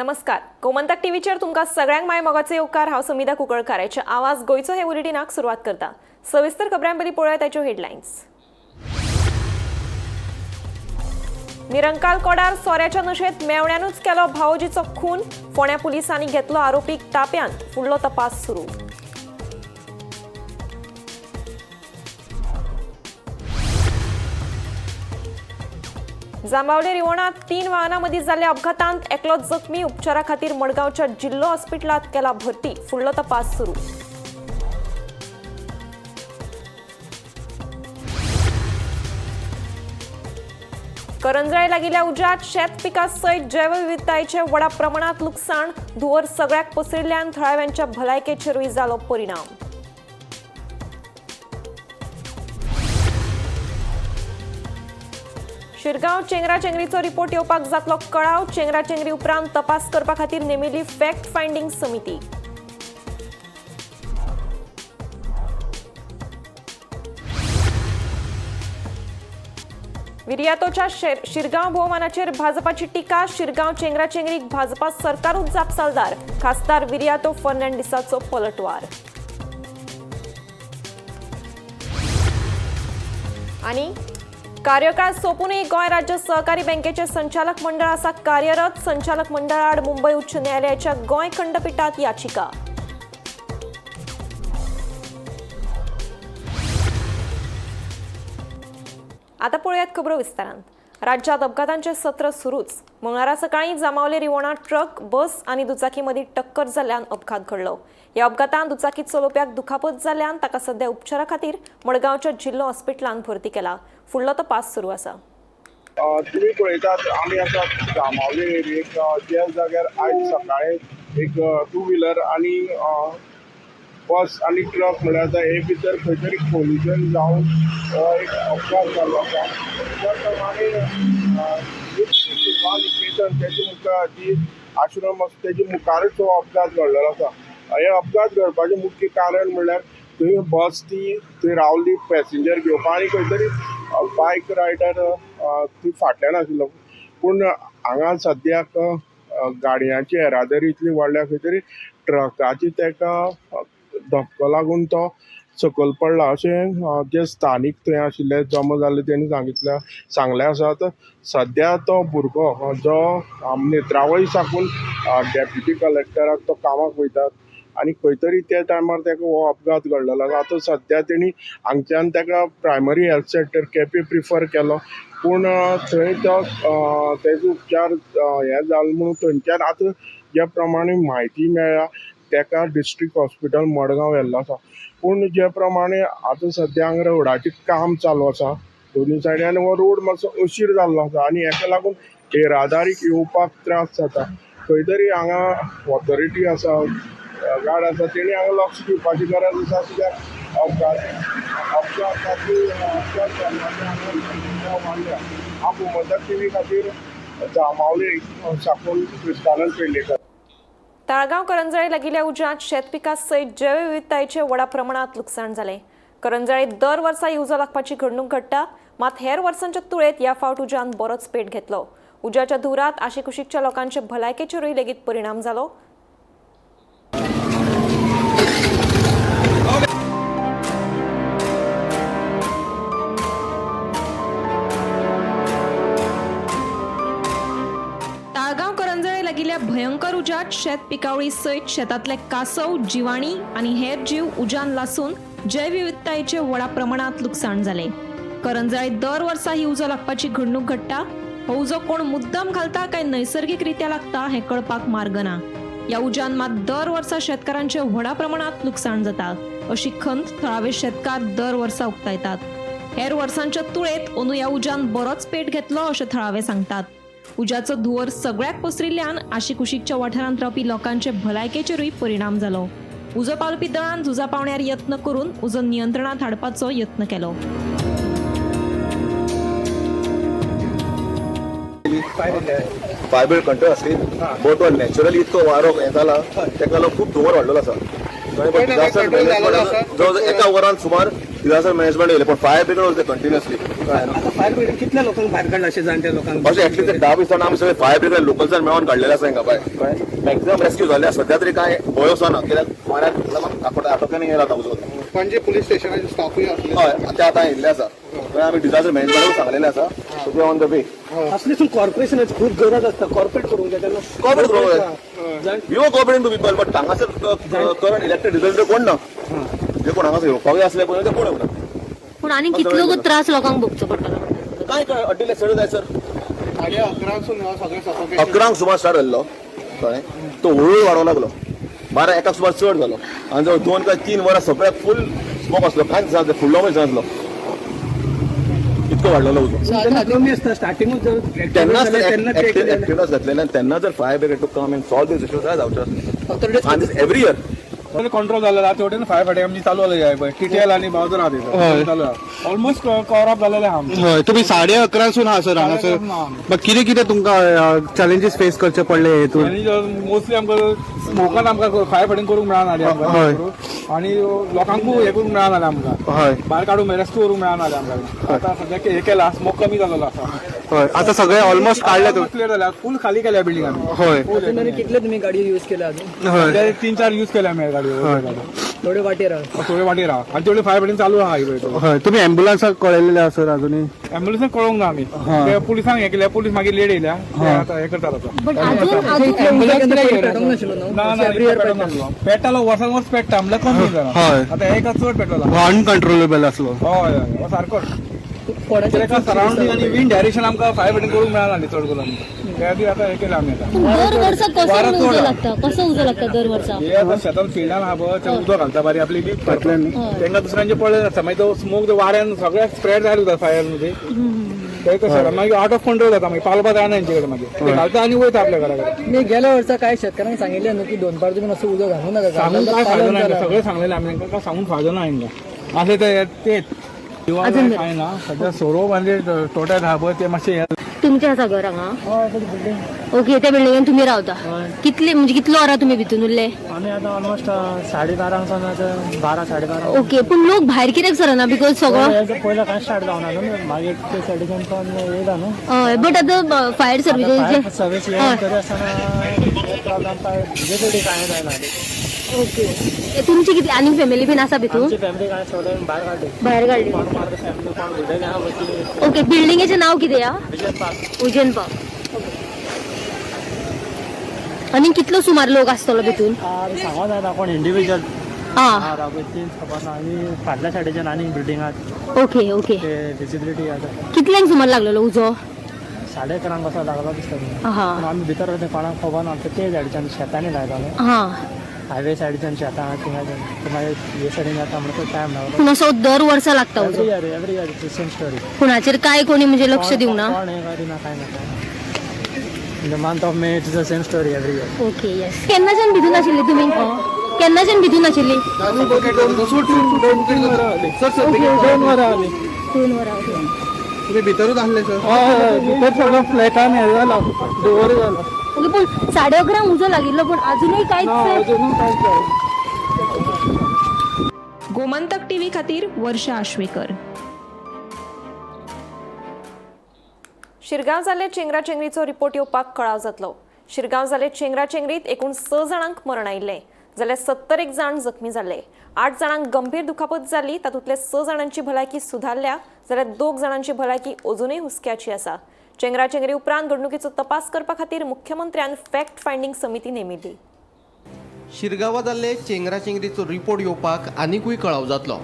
नमस्कार. गोमंतक टीव्हीचेर तुमकां सगळ्यांक माय मोगाचे उपकार. हांव सुमिता कुंकळकाराचे आवाज गोयचो हे बुलेटिनाक सुरवात करता. सविस्तर खबरां पयलीं पळोवया ताच्यो हेडलायन्स. निरंकाल कोडार सोऱ्याच्या नशेत मेवण्यानूच केलो भावोजीचो खून. फोंड्या पुलिसांनी घेतलो आरोपीक ताप्यान. फुडलो तपास सुरू. जांबावले रिवोणात 3 वाहनां मदीं जाल्ल्या अपघातांत एकलो जखमी. उपचारा खातीर मडगांवच्या जिल्लो हॉस्पिटलांत केला भरती. फुडलो तपास सुरू. करंजळे लागिल्ल्या उज्यात शेत पिका सयत जैवविविधतायेचे व्हडा प्रमाणात लुकसाण. धुंवर सगळ्याक पसरिल्ल्यान थळाव्यांच्या भलायकेचेरूय जालो परिणाम. शिरगांव चेंगराचेंगरीचो रिपोर्ट येवपाक जातलो कळाव. चेंगराचेंगरी उपरांत तपास करपा खातीर नेमिल्ली फॅक्ट फायंडींग समिती. विरियातोच्या शिरगांव भोवमानाचेर भाजपाची टिका. शिरगांव चेंगराचेंगरीक भाजपा सरकारूच जापसालदार. खासदार विरियातो फर्नांडिसाचो पलटवार. आणि कार्यकाळ सोंपूनय गोंय राज्य सहकारी बँकेचे संचालक मंडळ आसा कार्यरत. संचालक मंडळा आड मुंबय उच्च न्यायालयाच्या गोंय खंडपीठात याचिका. आता पळयात खबरो विस्तारान. राज्यात अपघातांचे सत्र सुरूच. मंगळारा सकाळी जांबावले रिवोणात ट्रक, बस आनी दुचाकी मदीं टक्कर जाल्ल्यान अपघात घडलो. ह्या अपघातांत दुचाकी चलोवप्याक दुखापत जाल्ल्यान ताका सध्या उपचारा खातीर मडगांवच्या जिल्लो हॉस्पिटलांत भरती केला. फुडलो तपास सुरू आसा. तुम्ही पळयतात आमी आसा जांबावले एरियेक ज्या जाग्यार आयज सकाळी एक टू व्हिलर आनी बस आनी ट्रक म्हळ्यार हे भितर खंय तरी कोलिजन जावन एक अपघात जाल्लो आसा. त्या प्रमाणे निकेतन तेजे मुखार जी आश्रम आसा तेजे मुखारच हो अपघात घडलेलो आसा. हे अपघात घडपाचें मुख्य कारण म्हणल्यार थंय बस ती थंय रावली पॅसेंजर घेवपा आनी खंय तरी बायक रायडर थंय फाटल्यान आशिल्लो. पूण हांगा सद्याक गाडयांची येरादारी इतली वाडल्या खंय तरी ट्रकाची ताका धक्को लागून तो सकयल पडला अशें जे स्थानीक थंय आशिल्ले जमा जाल्ले तेणी सांगले आसात. सद्या तो भुरगो जो नेत्रावळी साकून डेप्युटी कलेक्टराक तो कामाक वयतात आनी खंय तरी त्या टायमार ताका हो अपघात घडलेलो आसा. आतां सद्या तेणी हांगच्यान ताका primary health centre Quepem prefer केलो. पूण थंय तो तेजो उपचार हें जालो म्हणून थंयच्यान आतां ज्या प्रमाणे म्हायती मेळ्ळ्या ताका डिस्ट्रिक्ट हॉस्पिटल मडगांव व्हेल्लो आसा. पूण जे प्रमाणे आतां सद्या हांगा रोडाचें काम चालू आसा दोनी सायडीन. हो रोड मातसो अशीर जाल्लो आसा आनी हेका लागून येरादारीक येवपाक त्रास जाता. खंय तरी हांगा ऑथॉरिटी आसा, गार्ड आसा, तेणी हांगा लक्ष दिवपाची गरज आसा. कित्याक वाडल्या. हांव गोमंतक टीव्ही खातीर जांबावले साकून क्रिस्तानंद पेडणेकर. ताळगांव करंजळे लागिल्ल्या उज्यात शेतपिका सयत जैवविविधतायेचे व्हडा प्रमाणात लुकसाण जालें. करंजळेत दर वर्सा उजो लागपाची घडणूक घडटा. मात हेर वर्सांच्या तुळेंत ह्या फावट उज्यान बरोच पेट घेतलो. उज्याच्या धुरात आशिकुशीकच्या लोकांचे भलायकेचेरूय लेगीत परिणाम जालो. ताळगांव करंजळे लागिल्ल्या भयंकर उज्यात शेत पिकावळी सयत शेतांतले कासव, जिवाणी आनी हेर जीव उज्यान लासून जैवविविधतायेचे व्हडा प्रमाणात लुकसाण जालें. करंजळेत दर वर्सा ही उजो लागपाची घडणूक घडटा. हो उजो कोण मुद्दम घालता काय नैसर्गिक रित्या लागता हें कळपाक मार्ग ना. ह्या उज्यान मात दर वर्सा शेतकारांचे व्हडा प्रमाणात लुकसाण जाता अशी खंत थळावे शेतकार दर वर्सा उक्तायतात. हेर वर्सांच्या तुळेंत अंदू ह्या उज्यान बरोच पेट घेतलो अशें थळावे सांगतात. उज्याचो धुंवर सगळ्याक पसरिल्ल्यान आशिकुशीकच्या वाठारांत रावपी लोकांचे भलायकेचेरूय परिणाम जालो. उजो पावलपी दळान झुजा पावण्यार यत्न करून उजो नियंत्रणांत हाडपाचो यत्न केलो. फायबर कंट्रोल असली बट नॅचरली इतको वारो हें जाला ताका लागून खूब धुंवर वाडलेलो आसा. जवळ एका वरान सुमार डिझास्टर मॅनेजमेंट येयले पण फायर ब्रिगेड उरते कंटिन्युअसली आता फायर ब्रिगेड कितल्या लोकांक भायर काडला अशें जाणट्या लोकांक अशें ऍटलीस्ट 10-20 जाणां आमी सगळे फायर ब्रिगेड लोकल्सान मेळोन काडलेले आसा हिंगा बाय मॅक्झिमम रेस्क्यू जाले सध्या तरी काय भंय असो ना कित्याक माऱ्याक आटोक्यान येयला आतां उजो पणजे पुलीस स्टेशनाचे स्टाफूय आसले हय ते आतां येयल्ले आसा थंय आमी डिझास्टर मॅनेजमेंटाक सांगलेले आसा so they on the way असलेसून कॉर्पोरेशनाची खूप गरज असता कॉर्पोरेट करूंक जाय तेन्ना कॉर्पोरेट करूंक you cooperating to people but हांगासर करंट इलेक्टेड रिझल्ट कोण ना जे कोण हांगासर येवपाक जाय आसले पळय ते कोण येवना पूण आनी कितलो त्रास लोकांक भोगचो पडटलो काय अड्डेले चड जाय सर 11:30 सगळे सफोकेशन 11 सुमार स्टार्ट जाल्लो कळ्ळें तो हळूहळू वाडोवंक लागलो 12-1 सुमार चड जालो आनी जवळ 2 काय 3 वरां सगळ्याक फूल स्मोक आसलो कांयच दिसांतले फुडलो म्हयनो आसलो इतको वाडलेलो उजो स्टार्टिंगूच तेन्नाच एक्टिव्हनेस घातलेले आनी तेन्ना जर fire brigade to come and solve these issues जाय जावचे आनी दिस एवरी इयर कंट्रोल जालेला तेवटेन फायर फायटिंग आमची चालू जालेली पळय टीटीएल आनी बावजर आहा चालू ऑलमोस्ट कव्हर अप जालेले आहा हय तुम्ही 11:30 हा सर हांगासर मग कितें कितें तुमकां चॅलेंजीस फेस करचे पडले हेतून आनी मोस्टली आमकां स्मोकान आमकां फायर फायटिंग करूंक मेळनासलें आमकां आनी लोकांकूय हे करूंक मेळनासलें आमकां हय भायर काडूंक रेस्क्यू करूंक मेळनासलें आमकां आतां सद्याक हे केला स्मोक कमी जालेलो आसा हय आता सगळे ऑलमोस्ट काढले तुम्ही क्लियर जाल्या फूल खाली केल्या बिल्डिंग आमी हय कितले तुम्ही गाडयो यूज केल्या अजून हय 3-4 यूज केल्या आमी गाडी थोडे वाटेर थोडे वाटेर आहा आनी तेवढे फायर फायटिंग चालू आहा हय तुम्ही अँब्युलन्साक कळयलेले आसा सर अजूनही एम्बुलन्साक कळोवंक ना आमी ते पुलिसांक हे केल्या पुलीस मागीर लेट येयल्या ते आतां हे करतात आतां बट अजून ना ना पेट्टालो वर्सान वर्स पेट्टा म्हणल्यार कमी जाला हय आतां एका चड पेट्रोल अनकंट्रोलेबल आसलो हय हय सारको सरावंडींग आनी विंड डायरेक्शन आमकां फायर फायटिंग करूंक मेळना न्ही चड करून त्या खातीर आतां हे केलें आमी आतां दर वर्सा कसो उजो लागता कसो उजो लागता दर वर्सा हे आतां शेतान फिल्डान आहा पळय ते उदक घालता बारी आपली बीक फाटल्यान तेंकां दुसऱ्यांचे पडले नासता मागीर तो स्मोक ते वाऱ्यान सगळ्याक स्प्रेड जायत उरता फायर मध्ये ते कशें मागीर आउट ऑफ कंट्रोल जाता मागीर पालपा जायना तेंचे कडेन मागीर ते घालता आनी वयता आपल्या घरा कडेन मी गेल्या वर्सा काय शेतकऱ्यांक सांगितले न्हू की 2 तुमी असं उजो घालू नका सांगून काय फायदो ना सगळें सांगलेलें आमी तांकां काय सांगून फायदो ना हांगा असले ते तेच काय ना सध्या सोरो म्हणजे टोटल आहा पळय ते मातशें तुमचें आसा घर हांगा ओके त्या बिल्डिंगेन तुमी रावता कितले म्हणजे कितलो वरां तुमी भितून उरले आम्ही आता ऑलमोस्ट 12:30 12:30 ओके पूण लोक भायर कित्याक सरना बिकॉज सगळो पहिला काय स्टार्ट जावना न्हू मागीर ते सायडीच्यान पण येयला न्हू हय बट आतां फायर सर्विसेस सर्वीस येवन तरी आसतना प्रॉब्लेम काय काय जायना ओके तुमची कितली आनी फॅमिली बीन आसा भितून फॅमिली काय सोडून भायर काडली ओके बिल्डिंगेचें नांव कितें हा उजन पार्क आनी कितलो सुमार लोक आसतलो भितून सांगो जायना कोण इंडिविज्युअल आं राबयती खबर ना आनी फाटल्या सायडीच्यान आनी बिल्डिंगात ओके ओके ते विजिबिलिटी आसा कितल्यांक सुमार लागलेलो उजो 11:30 कसो लागलो दिसता हां आमी भितर कोणाक खबर ना ते सायडीच्यान शेतांनी लायताले हां हायवे सायडीच्यान शेतां थिंगा मागीर हे सायडीन जाता म्हणून टायम लागलो पूण असो दर वर्सा लागता उजो एवरी इयर सेम स्टोरी कुणाचेर काय कोणी म्हणजे लक्ष दिवना कोण हे करिना काय ना in the month of May it's the same story every year okay yes केन्नाच्यान भितून आशिल्ली तुमी केन्नाच्यान भितून आशिल्ली 2 वरां 3 वरां ओके तुम्ही भितरूच आणले सर भितर सगळं फ्लॅटान हे जाला डोर जाला ओके पूण 11:30 उजो लागिल्लो पण अजूनही कांयच गोमंतक टीव्ही खातीर वर्षा आश्वेकर. शिरगांव जाल्ले चेंगराचेंगरीचो रिपोर्ट येवपाक कळाव जातलो. शिरगांव जाल्ले चेंगराचेंगरीत एकूण 6 जाणांक मरण आयिल्लें जाल्यार 71 जाण जखमी जाल्ले. 8 जाणांक गंभीर दुखापत जाली तातूंतले 6 जाणांची भलायकी सुधारल्या जाल्यार 2 जाणांची भलायकी अजूनय हुस्क्याची आसा. चेंगराचेंगरी उपरांत घडणुकेचो तपास करपा खातीर मुख्यमंत्र्यान फॅक्ट फायंडींग समिती नेमिल्ली. शिरगांवां जाल्ले चेंगराचेंगरीचो रिपोर्ट येवपाक आनिकूय कळाव जातलो.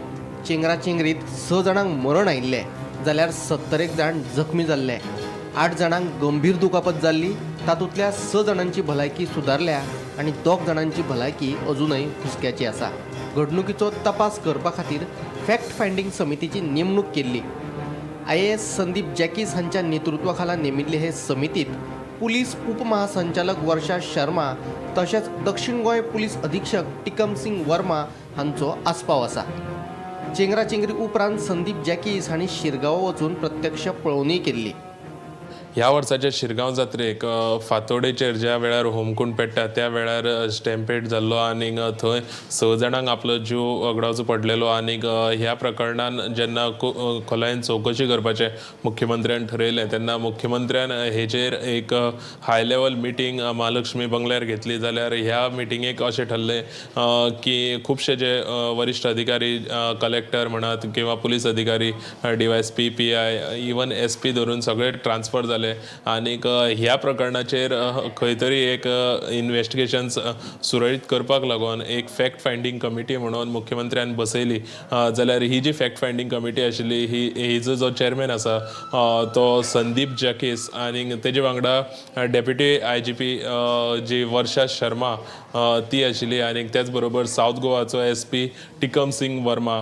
चेंगराचेंगरीत 6 जाणांक मरण आयिल्लें जाल्यार 71 जाण जखमी जाल्ले. 8 जाणांक गंभीर दुखापत जाल्ली तातूंतल्या 6 जाणांची भलायकी सुदारल्या आनी 2 जाणांची भलायकी अजूनय हुस्क्याची आसा. घडणुकीचो तपास करपा खातीर फॅक्ट फायंडींग समितीची नेमणूक केल्ली. IAS संदीप जॅकीस हांच्या नेतृत्वा खाला नेमिल्ले हे समितीत पुलीस उपमहासंचालक वर्षा शर्मा तशेंच दक्षिण गोंय पुलीस अधीक्षक टिकम सिंग वर्मा हांचो आस्पाव आसा. चेंगराचेंगरी उपरांत संदीप जॅकीस हांणी शिरगांवा वचून प्रत्यक्ष पळोवणी केल्ली. ह्या वर्साच्या शिरगांव जात्रेक फातोडेचेर ज्या वेळार होमकूंड पेट्टा त्या वेळार स्टॅम्पेड जाल्लो आनी थंय 6 जाणांक आपलो जीव वगडावचो पडलेलो आनी ह्या प्रकरणान जेन्ना खोलायेन चवकशी करपाचें मुख्यमंत्र्यान ठरयलें तेन्ना मुख्यमंत्र्यान हेचेर एक हाय लेवल मिटींग महालक्ष्मी बंगल्यार घेतली जाल्यार ह्या मिटिंगेक अशें ठरलें की खुबशे जे वरिश्ठ अधिकारी कलेक्टर म्हणत किंवा पुलीस अधिकारी DYSP PI इवन SP धरून सगळे ट्रान्सफर जाले आनीक ह्या प्रकरणाचेर खंय तरी एक इन्व्हेस्टिगेशन्स सुरळीत करपाक लागून एक फॅक्ट फायंडींग कमिटी म्हणून मुख्यमंत्र्यान बसयली जाल्यार ही जी फॅक्ट फायंडींग कमिटी आशिल्ली हिजो जो चेअरमॅन आसा तो संदीप जॅकीस आनी तेजे वांगडा डेप्युटी IGP जी वर्षा शर्मा ती आशिल्ली आनी त्याच बरोबर साऊथ गोवाचो SP टिकम सिंग वर्मा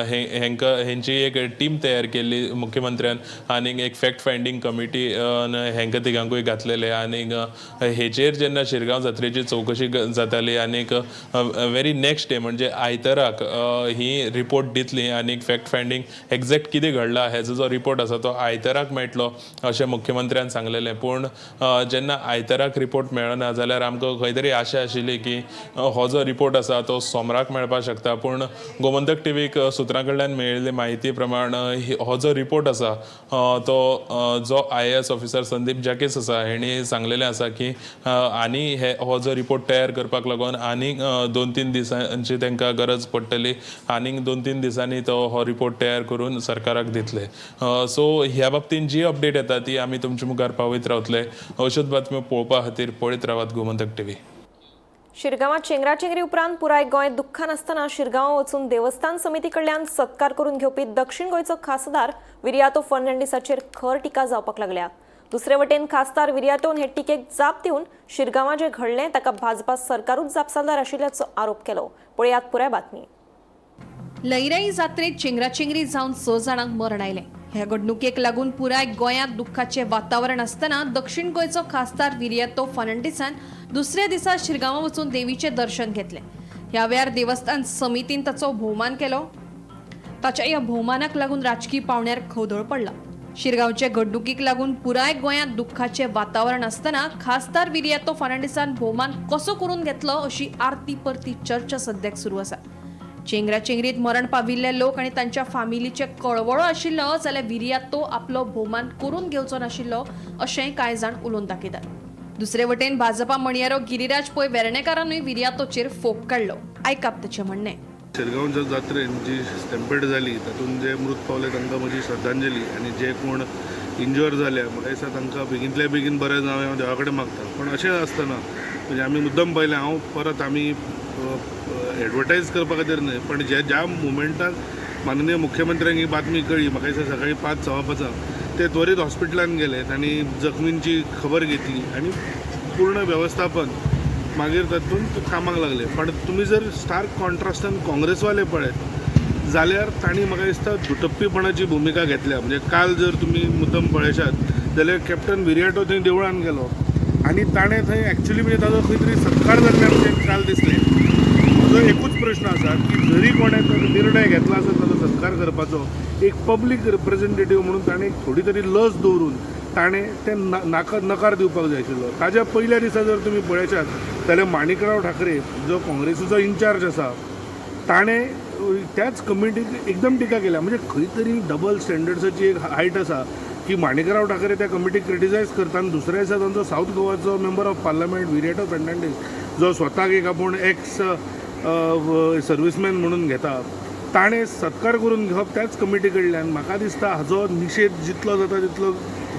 हेंची एक टीम तयार केल्ली मुख्यमंत्र्यान आनीक एक फॅक्ट फायंडींग कमिटी हेंका तिगांकूय घातलेले आनीक हेचेर जेन्ना शिरगांव जात्रेची चवकशी जाताली आनीक वेरी नेक्स्ट डे म्हणजे आयताराक ही रिपोर्ट दितली आनीक फॅक्ट फायंडींग एक्झॅक्ट कितें घडलां हेजो जो रिपोर्ट आसा तो आयताराक मेळटलो अशें मुख्यमंत्र्यान सांगलेलें पूण जेन्ना आयताराक रिपोर्ट मेळना जाल्यार आमकां खंय तरी आशा आशिल्ली की हो जो रिपोर्ट आसा तो सोमाराक मेळपाक शकता पूण गोमंतक टीव्हीक सुत्रां कडल्यान मेळिल्ले म्हायती प्रमाण हो जो रिपोर्ट आसा तो जो IAS ऑफिसर संदीप जॅकीस आसा हेणी सांगलेलें आसा की आनी हो जो रिपोर्ट तयार करपाक लागून आनीक 2-3 दिसांची तांकां गरज पडटली आनीक 2-3 दिसांनी तो हो रिपोर्ट तयार करून सरकाराक दितले सो ह्या बाबतींत जी अपडेट येता ती आमी तुमचे मुखार पावयत रावतले अश्योच बातम्यो पळोवपा खातीर पळयत रावात गोमंतक टीव्ही शिरगांवात चेंगराचेंगरी उपरांत पुराय गोंय दुख्खान आसतना शिरगांव वचून देवस्थान समिती कडल्यान सत्कार करून घेवपी दक्षिण गोंयचो खासदार विरियातो फर्नांडीसाचेर खर टिका जावपाक लागल्या दुसरे वटेन खासदार विरियातोन हे टिकेक जाप दिवन शिरगांवात जे घडलें ताका भाजपा सरकारूच जापसालदार आशिल्ल्याचो आरोप केलो पळयात पुराय बातमी लयराई जात्रेत चेंगराचेंगरी जावन 6 जाणांक मरण आयलें ह्या घडणुकेक लागून पुराय गोंयांत दुख्खाचें वातावरण आसतना दक्षिण गोंयचो खासदार विरियातो फर्नांडीसान दुसऱ्या दिसा शिरगांवा वचून देवीचें दर्शन घेतलें ह्या वेळार देवस्थान समितीन ताचो भोवमान केलो ताच्या ह्या भोवमानाक लागून राजकीय पावण्यार खवदळ पडला शिरगांवचे घडणुकीक लागून पुराय गोंयांत दुख्खाचें वातावरण आसतना खासदार विरियातो फर्नांडीसान भोवमान कसो करून घेतलो अशी आरती परती चर्चा सद्याक सुरू आसा चेंगराचेंगरीत मरण पाविल्ले लोक आनी तांच्या फामिलीचे कळवळो आशिल्लो जाल्यार विरियातो आपलो भोवमान करून घेवचो नाशिल्लो अशेंय कांय जाण उलोवन दाखयतात दुसरे वटेन भाजपा म्हणयारो गिरिराज पै वेर्णेकारानूय विरियातोचेर फोग काडलो आयकाप ताचें म्हणणें शिरगांवच्या जात्रेन जी स्टॅम्पेड जाली तातूंत जे मृत पावले तांकां म्हजी श्रद्धांजली आनी जे कोण इंजर जाल्या म्हाका दिसता तांकां बेगींतल्या बेगीन बरें जावं हांव देवा कडेन मागता पूण अशें आसतना म्हणजे आमी मुद्दम पयलें हांव परत आमी एडवर्टायज करपा खातीर न्हय पण ज्या मुमेंटाक माननीय मुख्यमंत्र्यांक ही बातमी कळ्ळी म्हाका दिसता सकाळी 5:15 ते त्वरीत हॉस्पिटलान गेले तांणी जखमींची खबर घेतली आनी पूर्ण व्यवस्थापन मागीर तातूंत कामाक लागले पण तुमी जर स्टार्क कॉन्ट्रास्टान काँग्रेसवाले पळयत जाल्यार तांणी म्हाका दिसता दुटप्पीपणाची भुमिका घेतल्या म्हणजे काल जर तुमी मुद्दम पळयशात जाल्यार कॅप्टन विरियाटो थंय देवळान गेलो आनी ताणें थंय एक्चुली म्हणजे ताजो खंय तरी सत्कार जाल्ले म्हणजे काल दिसलें म्हजो एकूच प्रश्न आसा की जरी कोणें निर्णय घेतला आसत ताजो सत्कार करपाचो एक पब्लीक रिप्रेझेंटेटीव म्हणून ताणें थोडी तरी लज दवरून ताणें तें नकार दिवपाक जाय आशिल्लो ताज्या पयल्या दिसा जर तुमी पळयशात जाल्यार माणिकराव ठाकरे जो काँग्रेसीचो इन्चार्ज आसा ताणें त्याच कमिटीक एकदम टिका केल्या म्हणजे खंय तरी डबल स्टँडर्ड्साची एक हायट आसा की माणिकराव ठाकरे त्या कमिटीक क्रिटिसायज करता आनी दुसऱ्या दिसा तांचो साऊथ गोवाचो member of parliament Viriato Fernandes जो स्वताक एक आपूण एक्स सर्विसमॅन म्हणून घेता ताणें सत्कार करून घेवप त्याच कमिटी कडल्यान म्हाका दिसता हाजो निशेध जितलो जाता तितलो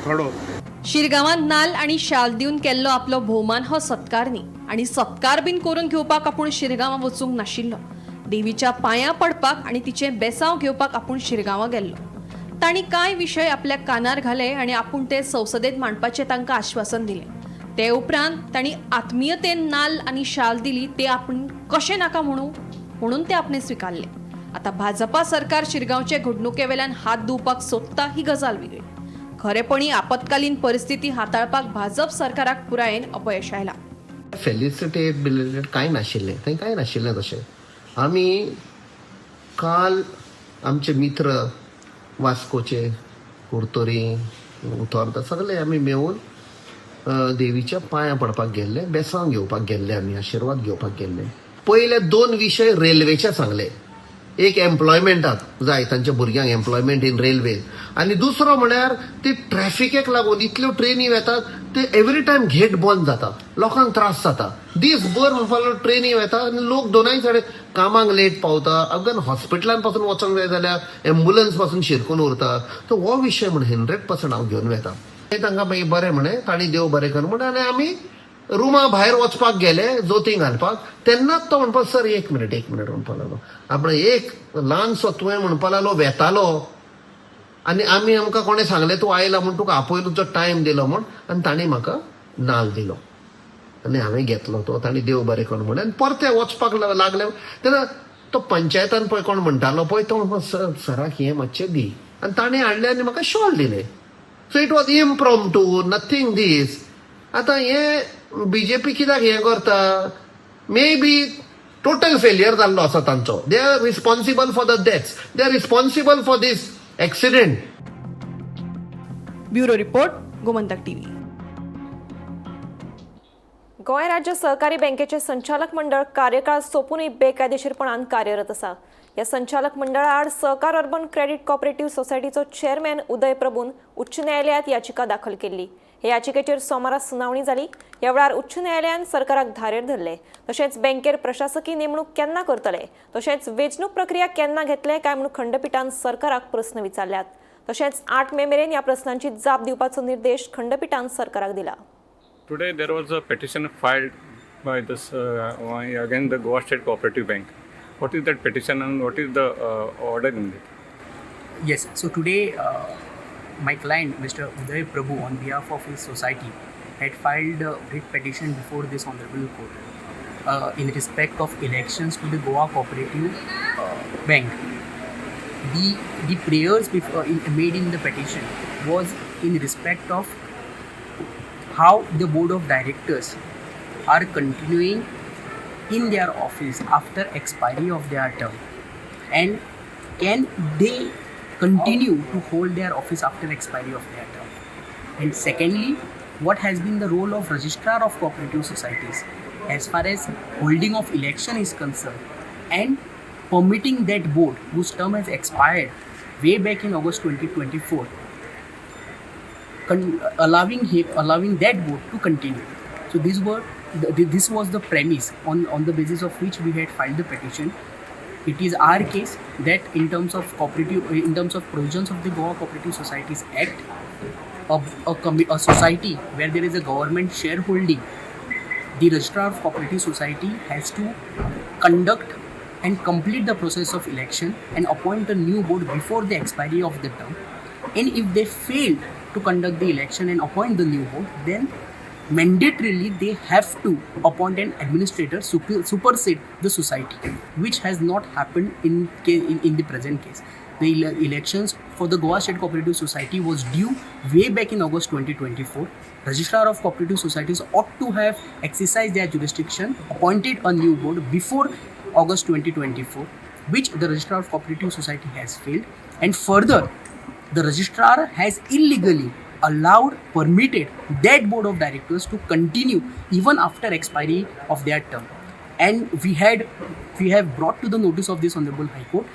थोडो शिरगांवांत नाल्ल आनी शाल दिवन केल्लो आपलो भोवमान हो सत्कार न्ही आनी सत्कार बीन करून घेवपाक आपूण शिरगांवा वचूंक नाशिल्लो देवीच्या पांयां पडपाक आनी तिचें बेसांव घेवपाक आपूण शिरगांवा गेल्लो तांणी कांय विशय आपल्या कानार घाले आनी आपूण ते संसदेत मांडपाचें तांकां आश्वासन दिलें ते उपरांत तांणी आत्मीयतेन नाल्ल आनी शाल दिली ते आपूण कशें नाका म्हणून ते आपणे स्विकारले आतां भाजपा सरकार शिरगांवचे घडणुके वेल्यान हात धुवपाक सोदता ही गजाल वेगळी खरेपणी आपत्कालीन परिस्थिती हाताळपाक भाजप सरकाराक पुरायेन अपयश आयला फेलिसिटी बिलेटेड कांय नाशिल्लें थंय कांय नाशिल्लें तशें आमी काल आमचे मित्र वास्कोचे कुर्तोरी उतरता सगळे आमी मेळून देवीच्या पांयां पडपाक गेल्ले, बेसांव घेवपाक गेल्ले, आमी आशिर्वाद घेवपाक गेल्ले. पयले 2 विशय रेल्वेचे सांगले. एक एम्प्लॉयमेंटाक जाय, तांच्या भुरग्यांक एम्प्लॉयमेंट इन रेल्वे, आनी दुसरो म्हळ्यार ती ट्रॅफिकेक लागून इतल्यो ट्रेनी येतात ते एवरी टायम गेट बंद जाता, लोकांक त्रास जाता. दीसभर म्हणपाक ट्रेनी येता आनी लोक दोनाय सायड कामाक लेट पावता. अगन हॉस्पिटलान पासून वचोंक जाय जाल्यार एम्ब्युलन्स पासून शिरकून उरता. तो हो विशय म्हण 100% हांव घेवन वेता. तांकां मागीर बरें म्हणे, तांणी देव बरें कर म्हण, आनी आमी रुमा भायर वचपाक गेले जोतीं घालपाक. तेन्नाच तो म्हणपाक सर एक मिनीट म्हणपाक लागलो. आपण एक ल्हानसो तुवें म्हणपाक लागलो वेतालो आनी आमकां कोणें सांगलें तूं आयला म्हूण तुका आपोयलूचो टायम दिलो म्हूण, आनी तांणी म्हाका नाल दिलो आनी हांवें घेतलो तो. तांणी देव बरें कर म्हण आनी परते वचपाक लागले. तेन्ना तो पंचायतान पळय कोण म्हणटालो पळय तो म्हणपाक सर सराक हें मातशें दी, आनी ताणें हाडलें आनी म्हाका शॉल दिलें. So it was impromptu, nothing this. आतां हें बीजेपी कित्याक हें करता? मे बी टोटल फेलियर जाल्लो आसा तांचो. They are responsible for the deaths, they are responsible for these accident. Bureau report, Gomantak TV. गोंय राज्य सहकारी बँकेचे संचालक मंडळ कार्यकाळ सोंपूनय बेकायदेशीरपणान कार्यरत आसा. ह्या संचालक मंडळा आड सहकार अर्बन क्रेडिट कॉपरेटिव्ह सोसायटीचो चेअरमॅन उदय प्रभून उच्च न्यायालयात याचिका दाखल केल्ली. हे याचिकेचेर सोमारा सुनावणी जाली. ह्या वेळार उच्च न्यायालयान सरकाराक धारेर धरले. तशेंच बँकेर प्रशासकीय नेमणूक केन्ना करतले, तशेंच वेंचणूक प्रक्रिया केन्ना घेतले काय म्हूण खंडपीठान सरकाराक प्रस्न विचारल्यात. तशेंच 8 मे मेरेन ह्या प्रस्नांची जाप दिवपाचो निर्देश खंडपीठान सरकाराक दिला. Today there was a petition filed by this against the Goa State Cooperative Bank. What is that petition and what is the order in it? Yes, so today my client Mr. Uday Prabhu on behalf of his society had filed a writ petition before this honorable court in respect of elections to the Goa Cooperative Bank. The prayers made in the petition was in respect of how the board of directors are continuing in their office after expiry of their term, and can they continue to hold their office after expiry of their term. And secondly, what has been the role of registrar of cooperative societies as far as holding of election is concerned, and permitting that board whose term has expired way back in August 2024, allowing that board to continue. So this was the premise on the basis of which we had filed the petition. It is our case that in terms of provisions of the Goa Cooperative Societies Act, a society where there is a government shareholding, the registrar of cooperative society has to conduct and complete the process of election and appoint a new board before the expiry of the term. And if they fail to conduct the election and appoint the new board, then mandatorily they have to appoint an administrator supersede the society, which has not happened in the present case. The elections for the Goa State Cooperative Society was due way back in August 2024. Registrar of Cooperative Societies ought to have exercised their jurisdiction, appointed a new board before August 2024, which the Registrar of Cooperative Society has failed. And further, the registrar has illegally permitted that board of directors to continue even after expiry of their term. And we have brought to the notice of this Honorable High Court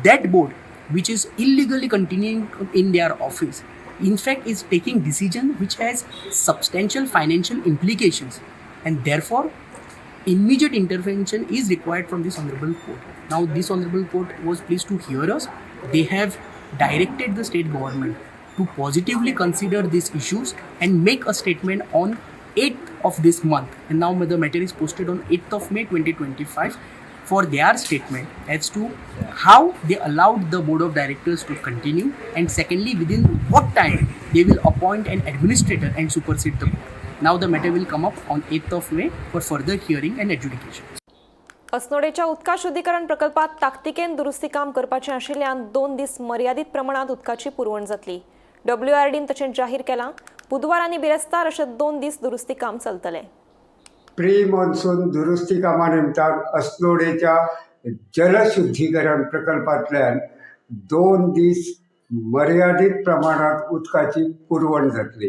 that board, which is illegally continuing in their office, in fact is taking decision which has substantial financial implications, and therefore immediate intervention is required from this Honorable Court. Now this Honorable Court was pleased to hear us. They have directed the state government to positively consider these issues and make a statement on 8th of this month, and now the matter is posted on 8th of May 2025 for their statement as to how they allowed the board of directors to continue, and secondly within what time they will appoint an administrator and supersede the board. Now the matter will come up on 8th of May for further hearing and adjudication. अस्नोडेच्या उदका शुद्धीकरण प्रकल्पात ताकतिकेन दुरुस्ती काम करपाचें आशिल्ल्यान 2 दीस मर्यादीत प्रमाणात उदकाची पुरवण जातली. WRDन तशें जाहीर केलां. बुधवार आनी बिरेस्तार अशे 2 दीस दुरुस्ती काम चलतलें. प्री मॉन्सून दुरुस्ती कामा निमतान अस्नोडेच्या जलशुद्धीकरण प्रकल्पांतल्यान 2 दीस मर्यादित प्रमाणात उदकाची पुरवण जातली.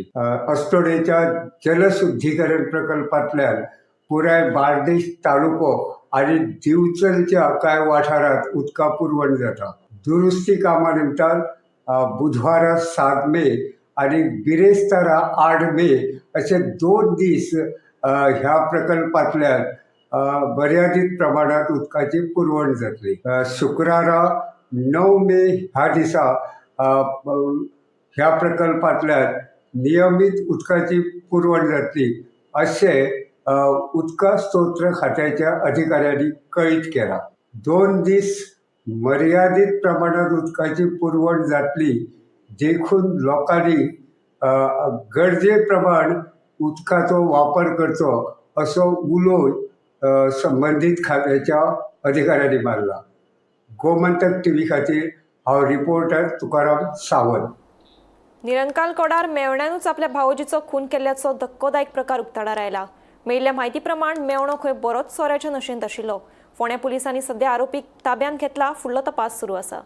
अस्तोडेच्या जलशुद्धीकरण प्रकल्पांतल्यान पुराय बार्देश तालुको आणि दिवचलच्या कांय वाठारांत उदका पुरवण जाता. दुरुस्ती कामां निमतान बुधवारा 7 मे आणि बिरेस्तारा 8 मे असे 2 दीस ह्या प्रकल्पांतल्यान मर्यादित प्रमाणात उदकाची पुरवण जातली. शुक्रारा 9 मे ह्या दिसा ह्या प्रकल्पांतल्यान नियमीत उदकाची पुरवण जातली अशें उदका स्तोत्र खात्याच्या अधिकाऱ्यांनी कळीत केला. 2 दीस मर्यादित प्रमाणात उदकाची पुरवण जातली देखून लोकांनी गरजे प्रमाण उदकाचो वापर करचो असो उलोय संबंधीत खात्याच्या अधिकाऱ्यांनी मारला. गोमंतक टीव्ही खातीर हांव रिपोर्टर तुकाराम सावंत. निरंकाल कोडार मेवण्यानूच आपल्या भावोजीचो खून केल्ल्याचो धक्कोदायक प्रकार उक्ताडार आयला. मेळिल्ल्या म्हायती प्रमाण मेवणो खंय बरोच सोऱ्याच्या नशेंत आशिल्लो. फोंड्या पुलिसांनी सध्या आरोपीक ताब्यात घेतला. फुडलो तपास सुरू आसा.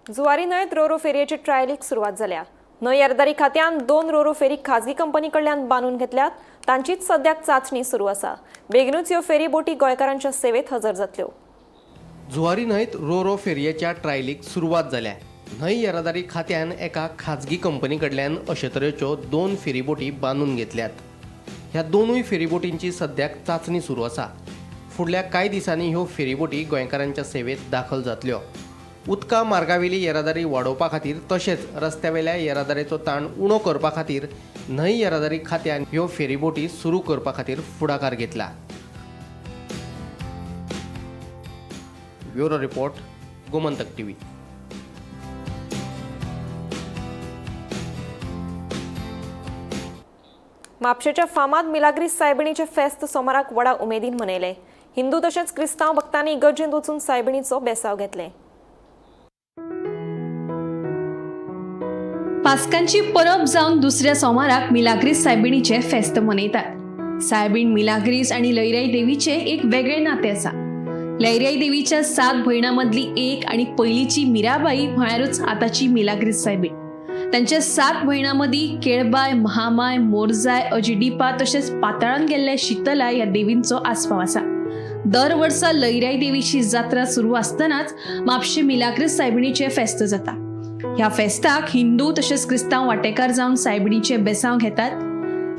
जुवारी न्हंयत रोरो फेरयेची ट्रायलीक सुरवात जाल्या. न्हंय येरादारी खात्यान 2 रोरो फेरी खाजगी कंपनी कडल्यान बांदून घेतल्यात. तांचीच सद्याक चांचणी सुरू आसा. बेगीनूच ह्यो फेरी बोटी गोंयकारांच्या सेवेत हजर जातल्यो. जुवारी न्हंयत रोरो फेरयेच्या ट्रायलीक सुरवात जाल्या. न्हंय येरादारी खात्यान एका खाजगी कंपनी कडल्यान अशे तरेच्यो 2 फेरीबोटी बांदून घेतल्यात. ह्या 2 फेरीबोटींची सद्याक चांचणी सुरू आसा. फुडल्या कांय दिसांनी ह्यो फेरीबोटी गोंयकारांच्या सेवेत दाखल जातल्यो. उदका मार्गावेली येरादारी वाडोवपा खातीर तशेंच रस्त्यावेल्या येरादारीचो ताण उणो करपा खातीर न्हंय येरादारी खात्यान ह्यो फेरीबोटी सुरू करपा खातीर फुडाकार घेतला. Bureau report, Gomantak TV. म्हापशेच्या फामाद मिलाग्रीस सायबिणीचे फेस्त सोमाराक व्हडा उमेदीन मनयले. हिंदू तशेंच क्रिस्तांव भक्तांनी इगर्जेंत वचून सायबिणीचो बेसाव घेतले. पास्कांची परब जावन दुसऱ्या सोमाराक मिलाग्रीस सायबिणीचे फेस्त मनयतात. सायबीण मिलाग्रीस आणि लयराई देवीचे एक वेगळे नाते आसा. लयराई देवीच्या 7 भयणां मदली एक आणि पयलीची मिराबाई म्हळ्यारूच आताची मिलाग्रीस सायबीण. तांच्या 7 भयणां मदीं केळबाय, महामाय, मोरजाय, अजिडिपा तशेंच पाताळान गेल्ले शीतला ह्या देवींचो आस्पाव आसा. दर वर्सा लयराई देवीची जात्रा सुरू आसतनाच म्हापशे मिलाग्रीस सायबिणीचे फेस्त जाता. ह्या फेस्ताक हिंदू तशेंच क्रिस्तांव वांटेकार जावन सायबिणीचे बेसांव घेतात.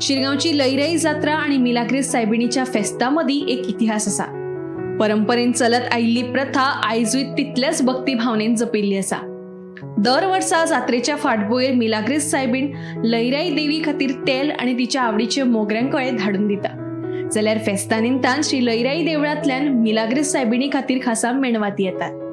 शिरगांवची लयराई जात्रा आणि मिलाग्रीस सायबिणीच्या फेस्ता मदीं एक इतिहास आसा. परंपरेन चलत आयिल्ली प्रथा आयजूय तितल्याच भक्ती भावनेन जपिल्ली आसा. दर वर्सा जात्रेच्या फाटभुंयेर मिलाग्रीस सायबीण लयराई देवी खातीर तेल आणि तिच्या आवडीचे मोगऱ्यांकळे धाडून दिता. जाल्यार फेस्ता निमतान श्री लयराई देवळांतल्यान मिलाग्रीस सायबिणी खातीर खासा मेणवाती येतात.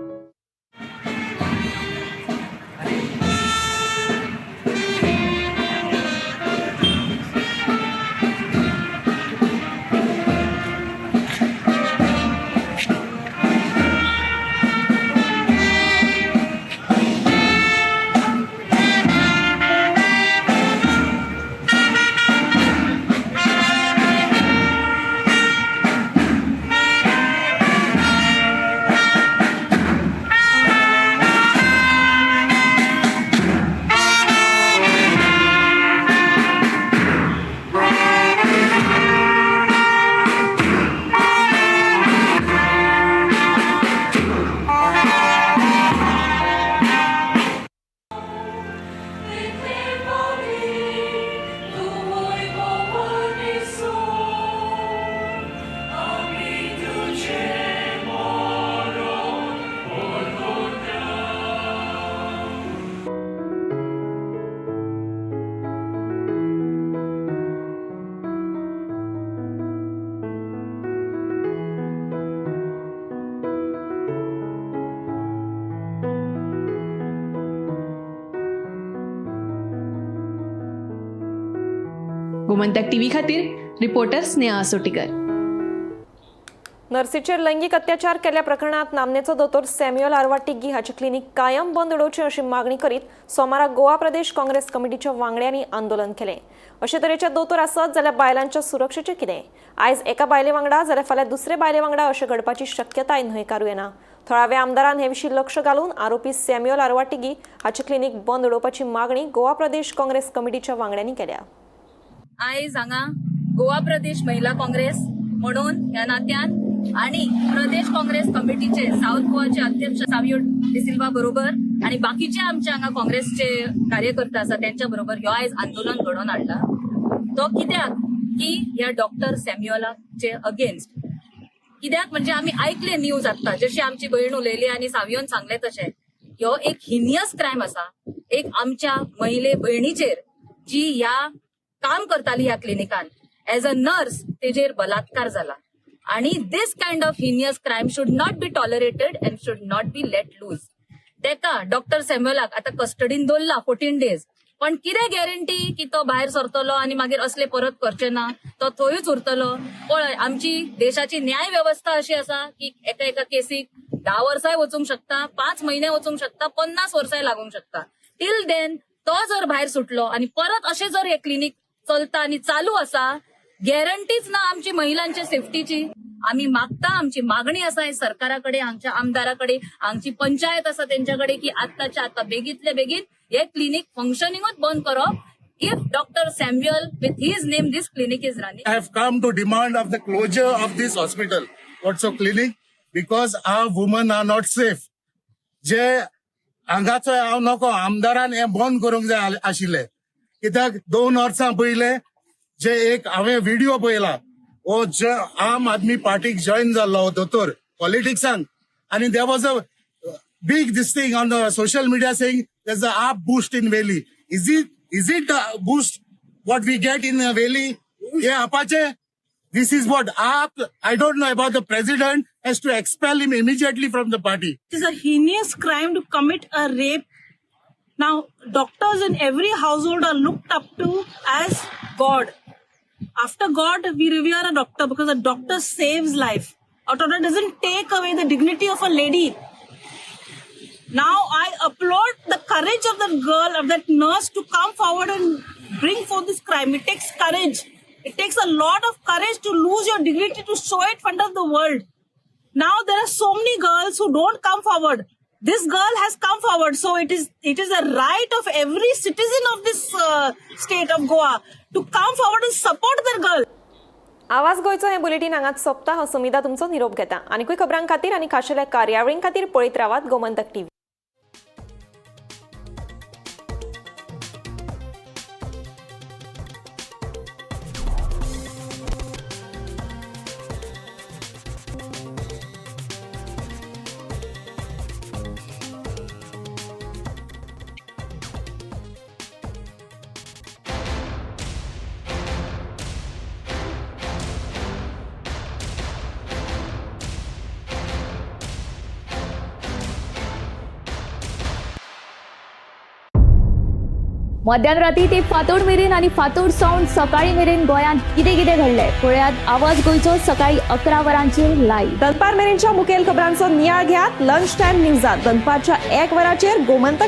गोमंतक टीव्ही खातीर रिपोर्टर स्नेहा सोटीकर. नर्सीचेर लैंगीक अत्याचार केल्या प्रकरणात नामनेचो दोतोर सॅम्युअल आरवाटिगी हाचे क्लिनीक कायम बंद उडोवचे अशी मागणी करीत सोमारा गोवा प्रदेश काँग्रेस कमिटीच्या वांगड्यांनी आंदोलन केलें. अशे तरेचे दोतोर आसत जाल्यार बायलांच्या सुरक्षेचें कितें? आयज एका बायले वांगडा जाल्यार फाल्यां दुसरे बायले वांगडा अशें घडपाची शक्यताय न्हयकारूं येना. थळाव्या आमदारान हे विशीं लक्ष घालून आरोपी सॅम्युअल आरवाटिगी हाचे क्लिनीक बंद उडोवपाची मागणी गोवा प्रदेश काँग्रेस कमिटीच्या वांगड्यांनी केल्या. आयज हांगा गोवा प्रदेश महिला काँग्रेस म्हणून ह्या नात्यान आणि प्रदेश काँग्रेस कमिटीचे साऊथ गोवाचे अध्यक्ष सावियो डिसिल्वा बरोबर आणि बाकीचे आमचे हांगा काँग्रेसचे कार्यकर्ते आसा त्यांच्या बरोबर ह्यो आयज आंदोलन घडोवन हाडला. तो कित्याक की ह्या डॉक्टर सॅम्युअलाचे अगेन्स्ट कित्याक म्हणजे आमी आयकले न्यूज आत्ता जशी आमची भयण उलयली आनी सावियोन सांगले तशें ह्यो एक हिनियस क्रायम आसा. एक आमच्या महिले भयणीचेर जी ह्या काम करताली ह्या क्लिनिकान एज अ नर्स तेजेर बलात्कार जाला आणि this kind of heinous crime should not be tolerated and should not be let loose. तेका डॉक्टर सॅम्युअलाक आता कस्टडीन दवरला 14 days. पण कितें गॅरंटी की तो भायर सरतलो आणि मागीर असले परत करचे ना, तो थंयूच उरतलो? पळय आमची देशाची न्याय व्यवस्था अशी आसा की एका एका केसीक 10 वर्सांय वचूंक शकता, 5 महिने वचूंक शकता, 50 वर्सांय लागूंक शकता. टिल देन तो जर भायर सुटलो आणि परत अशें जर हे क्लिनिक चलता आणि चालू आसा, गॅरंटीच ना आमची महिलांच्या सेफ्टीची. आम्ही मागता, आमची मागणी आसा सरकाराकडे, आमच्या आमदाराकडे, आमची पंचायत आसा त्यांच्याकडे की आत्ताच्या आता बेगीतल्या बेगीन हे क्लिनिक फंक्शनिंगच बंद करप. If Dr. Samuel, with his name, this clinic is running. I have come to demand of the closure of this hospital. What's a clinic? Because our women are not safe. जे हांगाचो हांव नको, आमदारान हे बंद करूंक जाय आशिल्ले. कित्याक 2 वर्सां पयले जे एक हांवें व्हिडिओ पळयला, हो जे आम आदमी पार्टीक जॉईन जाल्लो हो दोतोर पॉलिटिक्सान, आनी there was a big this thing on the social media saying there's a up boost in Valley. Is it a boost what we get in Valley? Yeah, Apache. This is what up. I don't know about the president has to expel him immediately from the party. It is a heinous crime to commit a rape. Now, doctors in every household are looked up to as God. After God, we revere a doctor because a doctor saves life. A doctor doesn't take away the dignity of a lady. Now, I applaud the courage of that girl, of that nurse to come forward and bring forth this crime. It takes courage. It takes a lot of courage to lose your dignity to show it in front of the world. Now, there are so many girls who don't come forward. This girl has come forward. So, it is a right of every citizen of this state of Goa to come forward and support that girl. आवाज गोयचो हे bulletin हांगाच सोंपता. हांव सुमिता तुमचो निरोप घेता. आनीकूय खबरां खातीर आनी खाशेल्या कार्यावळीं खातीर पळयत रावात गोमंतक टीव्ही. मध्यान राती ते फातोड मेरेन आणि फातोड सावन सकाळी मेरेन गोंयांत कितें कितें घडलें पळयात आवाज गोंयचो सकाळी 11 वरांचेर लायव्ह. दनपार मेरेनच्या मुखेल खबरांचो नियाळ घेयात लंच टायम न्यूजात. दनपारच्या 1 वराचेर गोमंतक